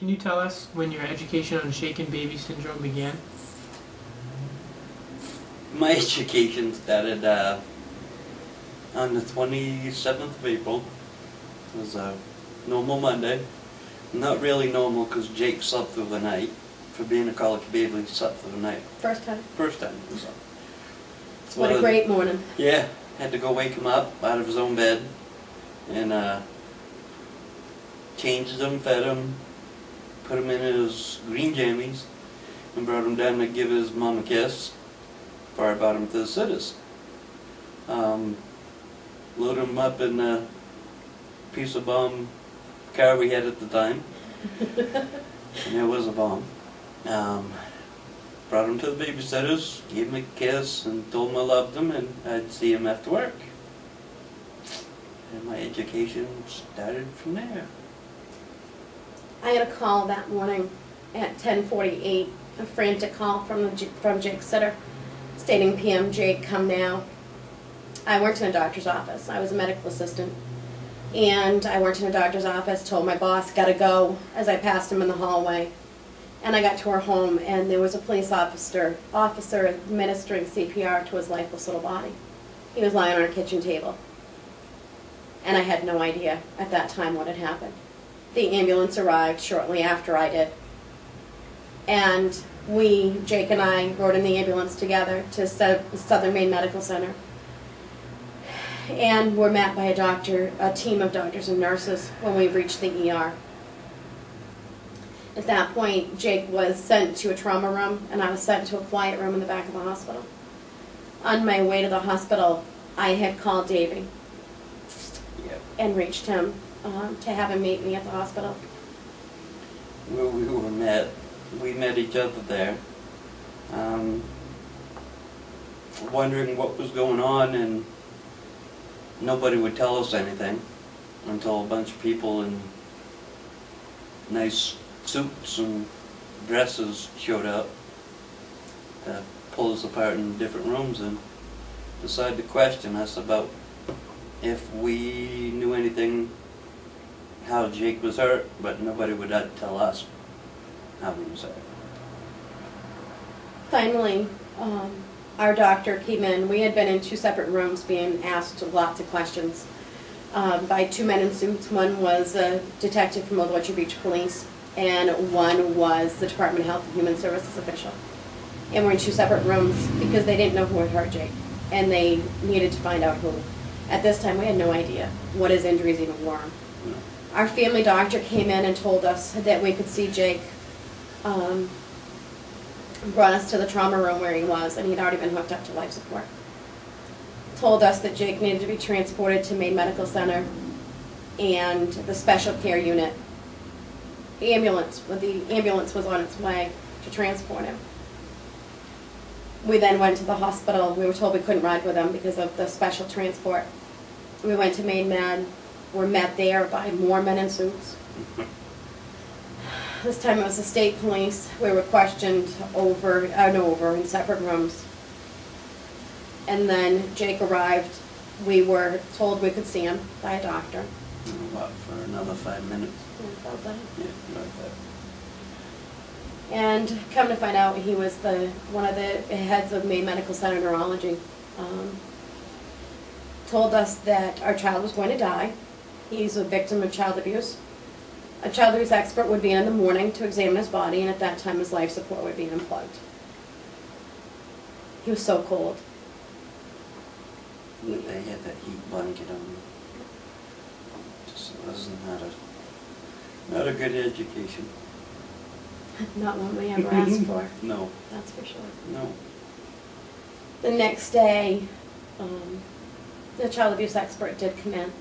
Can you tell us when your education on shaken baby syndrome began? My education started on the 27th of April. It was a normal Monday. Not really normal because Jake slept through the night. For being a colicky baby, he slept through the night. First time? First time. So What a great morning. Yeah, had to go wake him up out of his own bed and changed him, fed him, put him in his green jammies, and brought him down to give his mom a kiss before I brought him to the sitters. Loaded him up in a piece of bomb car we had at the time, and it was a bomb. Brought him to the babysitters, gave him a kiss, and told him I loved him, and I'd see him after work. And my education started from there. I had a call that morning at 10:48, a frantic call from Jake's sitter, stating, "PM, Jake, come now." I worked in a doctor's office. I was a medical assistant. And I worked in a doctor's office, told my boss, "Gotta go," as I passed him in the hallway. And I got to her home, and there was a police officer administering CPR to his lifeless little body. He was lying on our kitchen table. And I had no idea at that time what had happened. The ambulance arrived shortly after I did. And Jake and I, rode in the ambulance together to Southern Maine Medical Center. And were met by a team of doctors and nurses when we reached the ER. At that point, Jake was sent to a trauma room, and I was sent to a quiet room in the back of the hospital. On my way to the hospital, I had called Davey and reached him to have him meet me at the hospital. We met each other there, wondering what was going on, and nobody would tell us anything until a bunch of people in nice suits and dresses showed up to pull us apart in different rooms and decided to question us about if we knew anything how Jake was hurt, but nobody would tell us how he was hurt. Finally, our doctor came in. We had been in two separate rooms being asked lots of questions by two men in suits. One was a detective from Old Orchard Beach Police, and one was the Department of Health and Human Services official. And we're in two separate rooms because they didn't know who had hurt Jake, and they needed to find out who. At this time, we had no idea what his injuries even were. No. Our family doctor came in and told us that we could see Jake. Brought us to the trauma room where he was, and he'd already been hooked up to life support. Told us that Jake needed to be transported to Maine Medical Center and the special care unit. The ambulance was on its way to transport him. We then went to the hospital. We were told we couldn't ride with him because of the special transport. We went to Maine Med. Were met there by more men in suits. This time it was the state police. We were questioned over in separate rooms. And then Jake arrived. We were told we could see him by a doctor. What, for another 5 minutes? Yeah, about that. Yeah, like that. And come to find out, he was one of the heads of Maine Medical Center Neurology. Told us that our child was going to die. He's a victim of child abuse. A child abuse expert would be in the morning to examine his body, and at that time his life support would be unplugged. He was so cold. They had that heat blanket on him. Just wasn't not a good education. Not one we ever asked for. No. That's for sure. No. The next day, the child abuse expert did come in.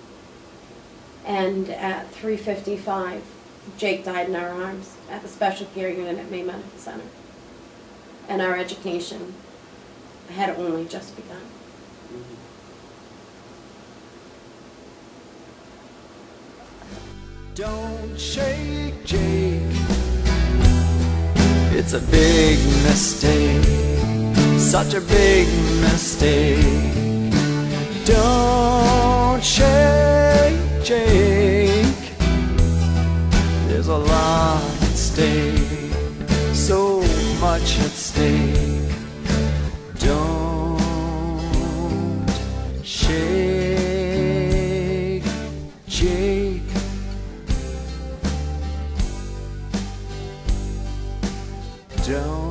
And at 3:55, Jake died in our arms at the special care unit at Maine Medical Center. And our education had only just begun. Don't shake, Jake. It's a big mistake, such a big mistake. Don't shake, Jake. There's a lot at stake, so much at stake. Don't shake, Jake. Don't